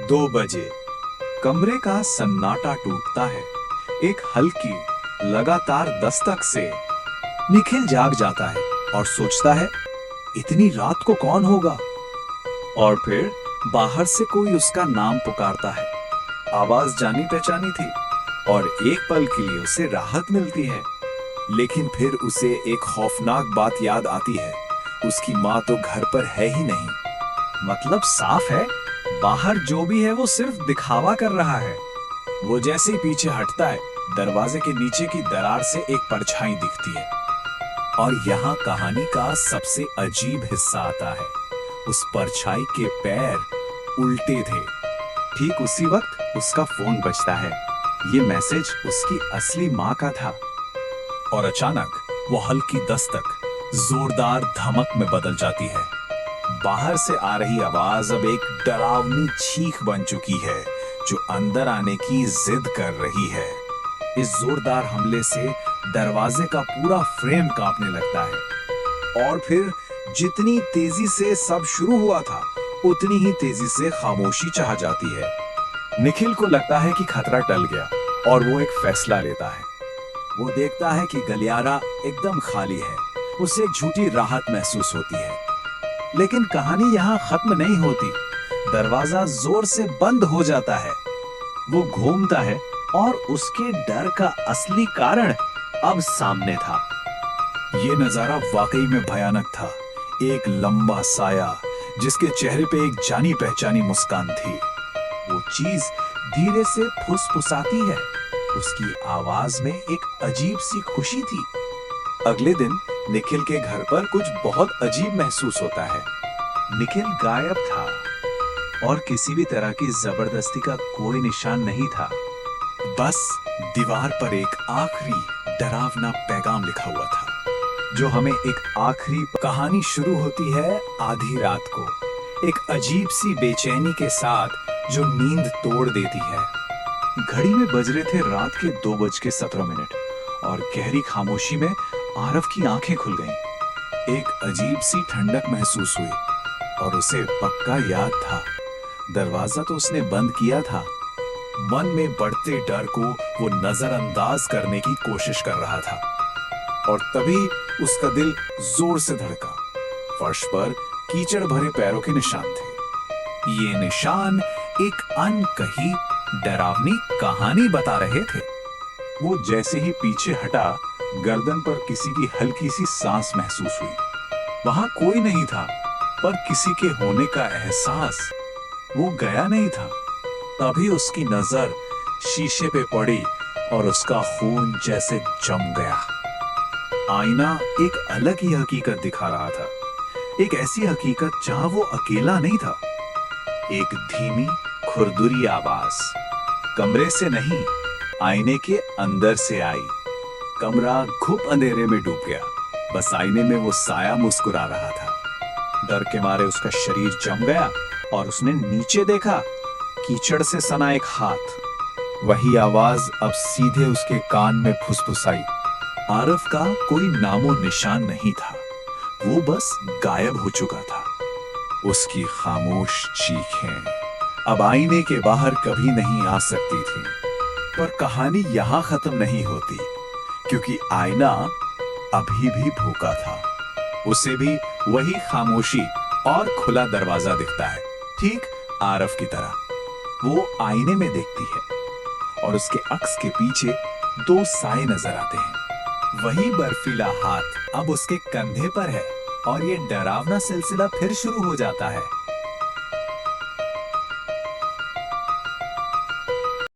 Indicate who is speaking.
Speaker 1: 2 बजे कमरे का सन्नाटा टूटता है। एक हल्की लगातार दस्तक से निखिल जाग जाता है और सोचता है, इतनी रात को कौन होगा। और फिर बाहर से कोई उसका नाम पुकारता है। आवाज जानी पहचानी थी और एक पल के लिए उसे राहत मिलती है। लेकिन फिर उसे एक खौफनाक बात याद आती है, उसकी माँ तो घर पर है ही नहीं। मतलब साफ है, बाहर जो भी है वो सिर्फ दिखावा कर रहा है। वो जैसे ही पीछे हटता है, दरवाजे के नीचे की दरार से एक परछाई दिखती है। और यहाँ कहानी का सबसे अजीब हिस्सा आता है। उस परछाई के पैर उल्टे थे। ठीक उसी वक्त उसका फोन बजता है। ये मैसेज उसकी असली माँ का था। और अचानक वो हल्की दस्तक जोरदार धमक में बदल जाती है। बाहर से आ रही आवाज अब एक डरावनी चीख बन चुकी है, जो अंदर आने की जिद कर रही है। इस जोरदार हमले से दरवाजे का पूरा फ्रेम कांपने लगता है। और फिर जितनी तेजी से सब शुरू हुआ था, उतनी ही तेजी से खामोशी चाह जाती है। निखिल को लगता है कि खतरा टल गया और वो एक फैसला लेता है। वो देखता है कि गलियारा एकदम खाली है। उसे एक झूठी राहत महसूस होती है। लेकिन कहानी यहाँ खत्म नहीं होती। दरवाजा जोर से बंद हो जाता है। वो घूमता है और उसके डर का असली कारण अब सामने था। ये नजारा वाकई में भयानक था। एक लंबा साया जिसके चेहरे पे एक जानी पहचानी मुस्कान थी। वो चीज धीरे से फुसफुसाती है। उसकी आवाज में एक अजीब सी खुशी थी। अगले दिन निखिल के घर पर कुछ बहुत अजीब महसूस होता है। निखिल गायब था और किसी भी तरह की जबरदस्ती का कोई निशान नहीं था। बस दीवार पर एक आखिरी डरावना पैगाम लिखा हुआ था, जो हमें एक आखिरी कहानी शुरू होती है आधी रात को, एक अजीब सी बेचैनी के साथ जो नींद तोड़ देती है। घड़ी में बज रहे थे रात के 2:17 और गहरी खामोशी में आरव की आंखें खुल गईं। एक अजीब सी ठंडक महसूस हुई और उसे पक्का याद था, दरवाजा तो उसने बंद किया था। मन में बढ़ते डर को वो नजरअंदाज करने की कोशिश कर रहा था। और तभी उसका दिल जोर से धड़का। फर्श पर कीचड़ भरे पैरों के निशान थे। ये निशान एक अनकही डरावनी कहानी बता रहे थे। वो जैसे ही पीछे हटा, गर्दन पर किसी की हल्की सी सांस महसूस हुई। वहां कोई नहीं था, पर किसी के होने का एहसास वो गया नहीं था। तभी उसकी नजर शीशे पे पड़ी और उसका खून जैसे जम गया। आईना एक अलग ही हकीकत दिखा रहा था। एक ऐसी हकीकत जहां वो अकेला नहीं था। एक धीमी खुरदुरी आवाज कमरे से नहीं, आईने के अंदर से आई। कमरा घुप अंधेरे में डूब गया। बस आईने में वो साया मुस्कुरा रहा था। डर के मारे उसका शरीर जम गया और उसने नीचे देखा। कीचड़ से सना एक हाथ। वही आवाज अब सीधे उसके कान में फुसफुसाई। आरव का कोई नामो निशान नहीं था। वो बस गायब हो चुका था। उसकी खामोश चीखें अब आईने के बाहर कभी नहीं आ सकती थी। पर कहानी यहां खत्म नहीं होती, क्योंकि आईना अभी भी भूखा था। उसे भी वही खामोशी और खुला दरवाजा दिखता है, ठीक आरव की तरह। वो आईने में देखती है और उसके अक्स के पीछे 2 साए नजर आते हैं। वही बर्फीला हाथ अब उसके कंधे पर है और ये डरावना सिलसिला फिर शुरू हो जाता है।